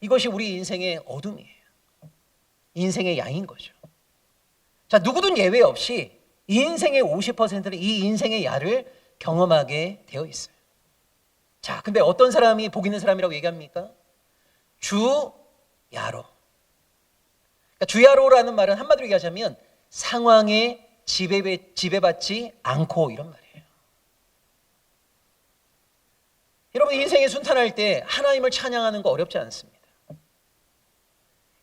Speaker 1: 이것이 우리 인생의 어둠이에요. 인생의 양인 거죠. 자, 누구든 예외 없이 인생의 50%는 이 인생의 야를 경험하게 되어 있어요. 자, 근데 어떤 사람이 복 있는 사람이라고 얘기합니까? 주야로. 그러니까 주야로라는 말은 한마디로 얘기하자면 상황에 지배받지 않고, 이런 말이에요. 여러분, 인생이 순탄할 때 하나님을 찬양하는 거 어렵지 않습니다.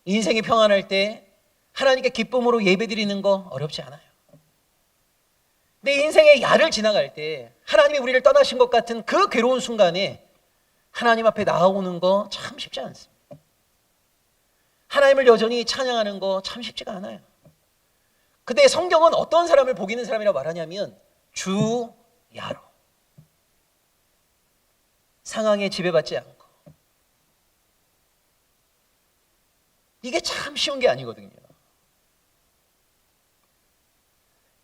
Speaker 1: 인생이 평안할 때 하나님께 기쁨으로 예배드리는 거 어렵지 않아요. 내 인생의 야를 지나갈 때 하나님이 우리를 떠나신 것 같은 그 괴로운 순간에 하나님 앞에 나아오는 거 참 쉽지 않습니다. 하나님을 여전히 찬양하는 거 참 쉽지가 않아요. 근데 성경은 어떤 사람을 복 있는 사람이라고 말하냐면 주야로. 상황에 지배받지 않고. 이게 참 쉬운 게 아니거든요.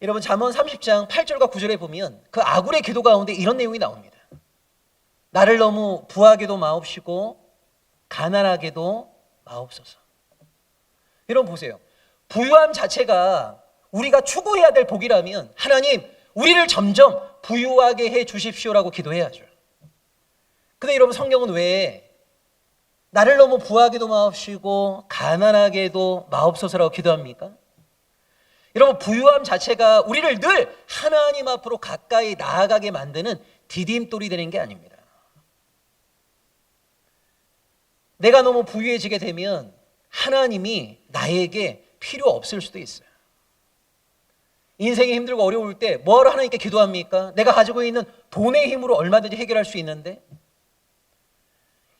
Speaker 1: 여러분, 잠언 30장 8절과 9절에 보면 그 아굴의 기도 가운데 이런 내용이 나옵니다. 나를 너무 부하게도 마옵시고 가난하게도 마옵소서. 여러분 보세요. 부유함 자체가 우리가 추구해야 될 복이라면 하나님, 우리를 점점 부유하게 해 주십시오라고 기도해야죠. 근데 여러분, 성경은 왜 나를 너무 부하게도 마옵시고 가난하게도 마옵소서라고 기도합니까? 여러분, 부유함 자체가 우리를 늘 하나님 앞으로 가까이 나아가게 만드는 디딤돌이 되는 게 아닙니다. 내가 너무 부유해지게 되면 하나님이 나에게 필요 없을 수도 있어요. 인생이 힘들고 어려울 때 뭐하러 하나님께 기도합니까? 내가 가지고 있는 돈의 힘으로 얼마든지 해결할 수 있는데,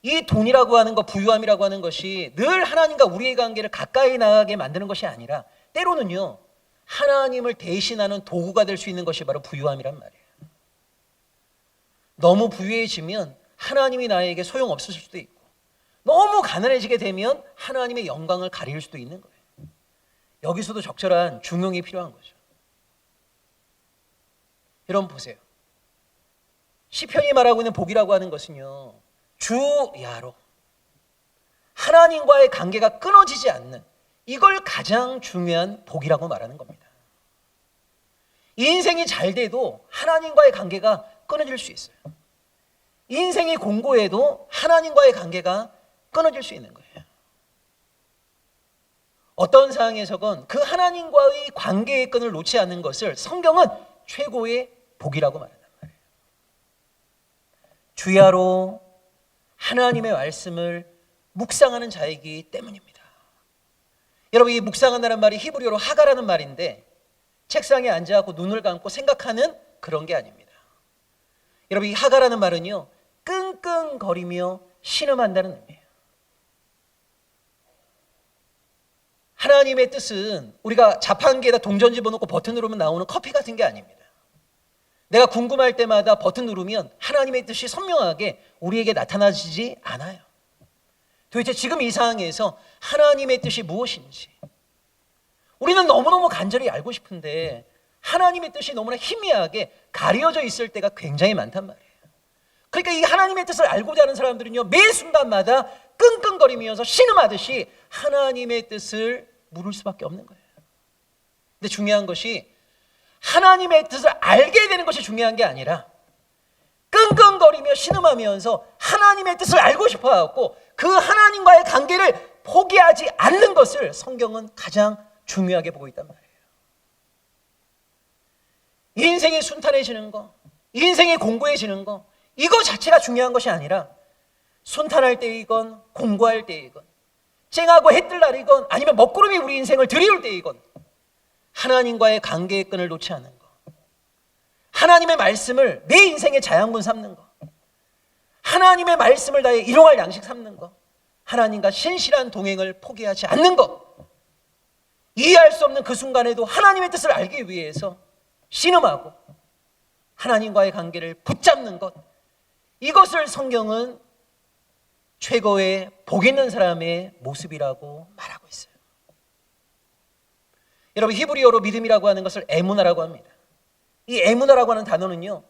Speaker 1: 이 돈이라고 하는 것, 부유함이라고 하는 것이 늘 하나님과 우리의 관계를 가까이 나가게 만드는 것이 아니라 때로는요, 하나님을 대신하는 도구가 될 수 있는 것이 바로 부유함이란 말이에요. 너무 부유해지면 하나님이 나에게 소용없을 수도 있고, 너무 가난해지게 되면 하나님의 영광을 가릴 수도 있는 거예요. 여기서도 적절한 중용이 필요한 거죠. 여러분 보세요. 시편이 말하고 있는 복이라고 하는 것은요, 주야로, 하나님과의 관계가 끊어지지 않는, 이걸 가장 중요한 복이라고 말하는 겁니다. 인생이 잘 돼도 하나님과의 관계가 끊어질 수 있어요. 인생이 공고해도 하나님과의 관계가 끊어질 수 있는 거예요. 어떤 상황에서건 그 하나님과의 관계의 끈을 놓지 않는 것을 성경은 최고의 복이라고 말한단 말이에요. 주야로 하나님의 말씀을 묵상하는 자이기 때문입니다. 여러분, 이 묵상한다는 말이 히브리어로 하가라는 말인데, 책상에 앉아갖고 눈을 감고 생각하는 그런 게 아닙니다. 여러분, 이 하가라는 말은요, 끙끙거리며 신음한다는 의미예요. 하나님의 뜻은 우리가 자판기에다 동전 집어넣고 버튼 누르면 나오는 커피 같은 게 아닙니다. 내가 궁금할 때마다 버튼 누르면 하나님의 뜻이 선명하게 우리에게 나타나지지 않아요. 도대체 지금 이 상황에서 하나님의 뜻이 무엇인지 우리는 너무너무 간절히 알고 싶은데, 하나님의 뜻이 너무나 희미하게 가려져 있을 때가 굉장히 많단 말이에요. 그러니까 이 하나님의 뜻을 알고자 하는 사람들은요, 매 순간마다 끙끙거리면서 신음하듯이 하나님의 뜻을 물을 수밖에 없는 거예요. 근데 중요한 것이 하나님의 뜻을 알게 되는 것이 중요한 게 아니라 끙끙거리며 신음하면서 하나님의 뜻을 알고 싶어하고 그 하나님과의 관계를 포기하지 않는 것을 성경은 가장 중요하게 보고 있단 말이에요. 인생이 순탄해지는 거, 인생이 공고해지는 거, 이거 자체가 중요한 것이 아니라 순탄할 때이건 공고할 때이건 쨍하고 해 뜰 날이건 아니면 먹구름이 우리 인생을 들이울 때이건 하나님과의 관계의 끈을 놓지 않는 거, 하나님의 말씀을 내 인생의 자양분 삼는 거, 하나님의 말씀을 나의 일용할 양식 삼는 거, 하나님과 신실한 동행을 포기하지 않는 거, 이해할 수 없는 그 순간에도 하나님의 뜻을 알기 위해서 신음하고 하나님과의 관계를 붙잡는 것, 이것을 성경은 최고의 복 있는 사람의 모습이라고 말하고 있어요. 여러분, 히브리어로 믿음이라고 하는 것을 에무나라고 합니다. 이 에무나라고 하는 단어는요,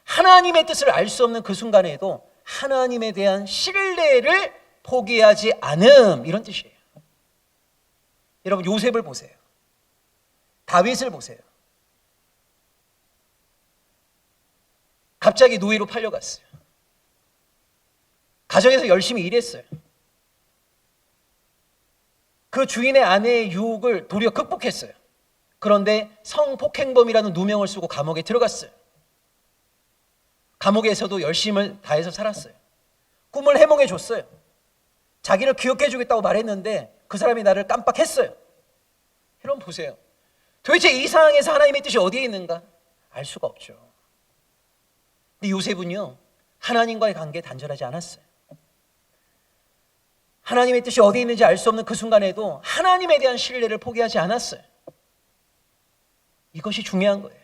Speaker 1: 하나님의 뜻을 알 수 없는 그 순간에도 하나님에 대한 신뢰를 포기하지 않음, 이런 뜻이에요. 여러분, 요셉을 보세요. 다윗을 보세요. 갑자기 노예로 팔려갔어요. 가정에서 열심히 일했어요. 그 주인의 아내의 유혹을 도리어 극복했어요. 그런데 성폭행범이라는 누명을 쓰고 감옥에 들어갔어요. 감옥에서도 열심을 다해서 살았어요. 꿈을 해몽해 줬어요. 자기를 기억해 주겠다고 말했는데 그 사람이 나를 깜빡했어요. 여러분 보세요. 도대체 이 상황에서 하나님의 뜻이 어디에 있는가? 알 수가 없죠. 근데 요셉은요, 하나님과의 관계에 단절하지 않았어요. 하나님의 뜻이 어디에 있는지 알 수 없는 그 순간에도 하나님에 대한 신뢰를 포기하지 않았어요. 이것이 중요한 거예요.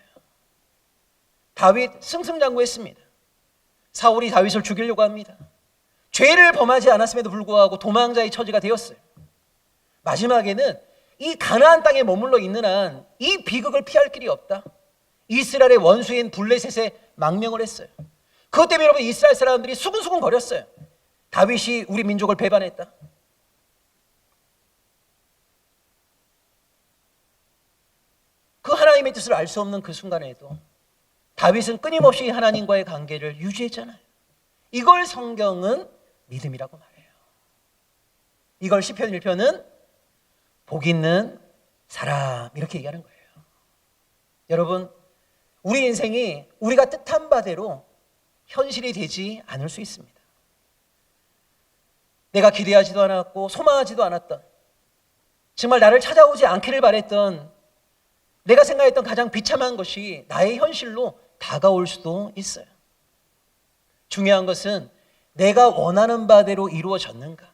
Speaker 1: 다윗 승승장구했습니다. 사울이 다윗을 죽이려고 합니다. 죄를 범하지 않았음에도 불구하고 도망자의 처지가 되었어요. 마지막에는 이 가나안 땅에 머물러 있는 한 이 비극을 피할 길이 없다. 이스라엘의 원수인 블레셋에 망명을 했어요. 그것 때문에 여러분, 이스라엘 사람들이 수근수근 거렸어요. 다윗이 우리 민족을 배반했다. 그 하나님의 뜻을 알 수 없는 그 순간에도 다윗은 끊임없이 하나님과의 관계를 유지했잖아요. 이걸 성경은 믿음이라고 말해요. 이걸 시편 1편은 복 있는 사람, 이렇게 얘기하는 거예요. 여러분, 우리 인생이 우리가 뜻한 바대로 현실이 되지 않을 수 있습니다. 내가 기대하지도 않았고 소망하지도 않았던, 정말 나를 찾아오지 않기를 바랬던, 내가 생각했던 가장 비참한 것이 나의 현실로 다가올 수도 있어요. 중요한 것은 내가 원하는 바대로 이루어졌는가,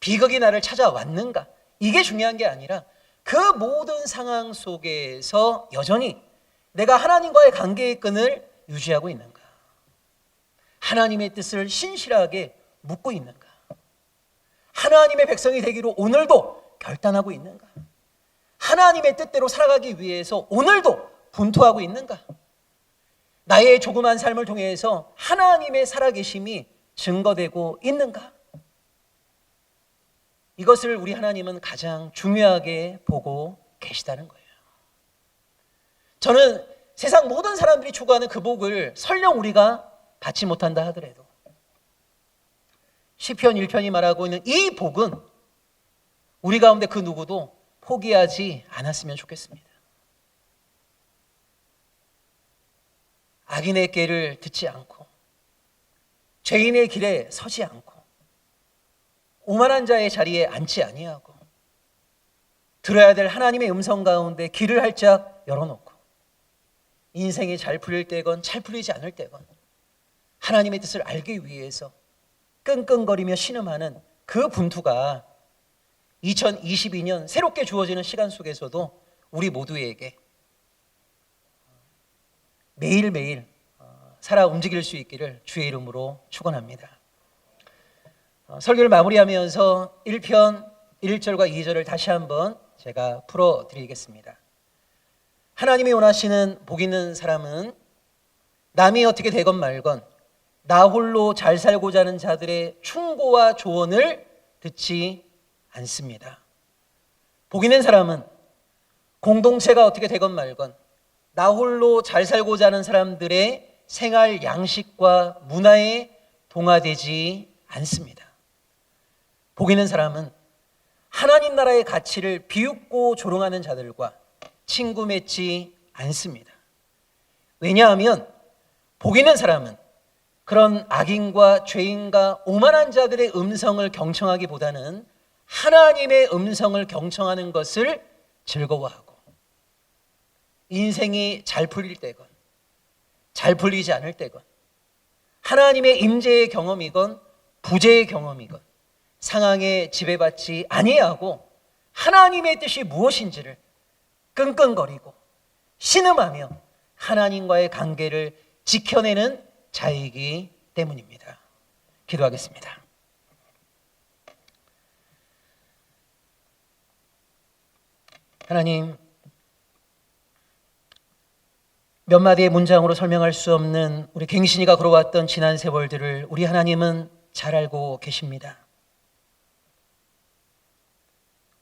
Speaker 1: 비극이 나를 찾아왔는가, 이게 중요한 게 아니라 그 모든 상황 속에서 여전히 내가 하나님과의 관계의 끈을 유지하고 있는가, 하나님의 뜻을 신실하게 묻고 있는가, 하나님의 백성이 되기로 오늘도 결단하고 있는가, 하나님의 뜻대로 살아가기 위해서 오늘도 분투하고 있는가, 나의 조그만 삶을 통해서 하나님의 살아계심이 증거되고 있는가, 이것을 우리 하나님은 가장 중요하게 보고 계시다는 거예요. 저는 세상 모든 사람들이 추구하는 그 복을 설령 우리가 받지 못한다 하더라도 시편 1편이 말하고 있는 이 복은 우리 가운데 그 누구도 포기하지 않았으면 좋겠습니다. 악인의 꾀를 듣지 않고 죄인의 길에 서지 않고 오만한 자의 자리에 앉지 아니하고 들어야 될 하나님의 음성 가운데 귀를 활짝 열어놓고 인생이 잘 풀릴 때건 잘 풀리지 않을 때건 하나님의 뜻을 알기 위해서 끙끙거리며 신음하는 그 분투가 2022년 새롭게 주어지는 시간 속에서도 우리 모두에게 매일매일 살아 움직일 수 있기를 주의 이름으로 축원합니다. 설교를 마무리하면서 1편 1절과 2절을 다시 한번 제가 풀어드리겠습니다. 하나님이 원하시는 복 있는 사람은 남이 어떻게 되건 말건 나 홀로 잘 살고자 하는 자들의 충고와 조언을 듣지 않습니다. 복 있는 사람은 공동체가 어떻게 되건 말건 나 홀로 잘 살고자 하는 사람들의 생활 양식과 문화에 동화되지 않습니다. 복 있는 사람은 하나님 나라의 가치를 비웃고 조롱하는 자들과 친구 맺지 않습니다. 왜냐하면 복 있는 사람은 그런 악인과 죄인과 오만한 자들의 음성을 경청하기보다는 하나님의 음성을 경청하는 것을 즐거워하고 인생이 잘 풀릴 때건 잘 풀리지 않을 때건 하나님의 임재의 경험이건 부재의 경험이건 상황에 지배받지 아니하고 하나님의 뜻이 무엇인지를 끙끙거리고 신음하며 하나님과의 관계를 지켜내는 자이기 때문입니다. 기도하겠습니다. 하나님, 몇 마디의 문장으로 설명할 수 없는 우리 갱신이가 걸어왔던 지난 세월들을 우리 하나님은 잘 알고 계십니다.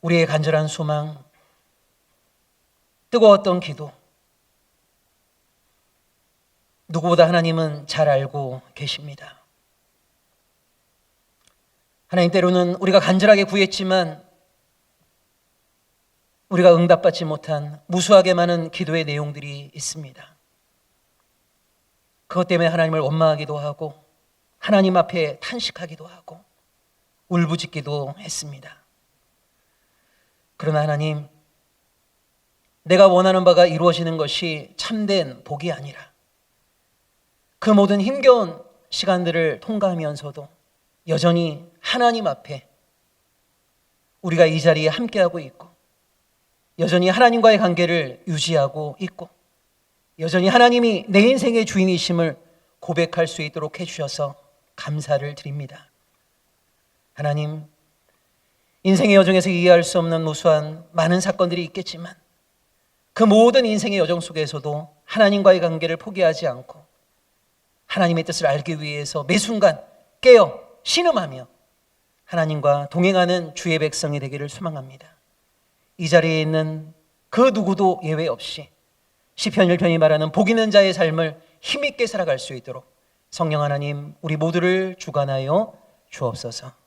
Speaker 1: 우리의 간절한 소망, 뜨거웠던 기도, 누구보다 하나님은 잘 알고 계십니다. 하나님, 때로는 우리가 간절하게 구했지만 우리가 응답받지 못한 무수하게 많은 기도의 내용들이 있습니다. 그것 때문에 하나님을 원망하기도 하고 하나님 앞에 탄식하기도 하고 울부짖기도 했습니다. 그러나 하나님, 내가 원하는 바가 이루어지는 것이 참된 복이 아니라 그 모든 힘겨운 시간들을 통과하면서도 여전히 하나님 앞에 우리가 이 자리에 함께하고 있고 여전히 하나님과의 관계를 유지하고 있고 여전히 하나님이 내 인생의 주인이심을 고백할 수 있도록 해주셔서 감사를 드립니다. 하나님, 인생의 여정에서 이해할 수 없는 무수한 많은 사건들이 있겠지만 그 모든 인생의 여정 속에서도 하나님과의 관계를 포기하지 않고 하나님의 뜻을 알기 위해서 매 순간 깨어 신음하며 하나님과 동행하는 주의 백성이 되기를 소망합니다. 이 자리에 있는 그 누구도 예외 없이 시편 1편이 말하는 복 있는 자의 삶을 힘있게 살아갈 수 있도록 성령 하나님, 우리 모두를 주관하여 주옵소서.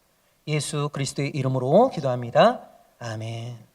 Speaker 1: 예수 그리스도의 이름으로 기도합니다. 아멘.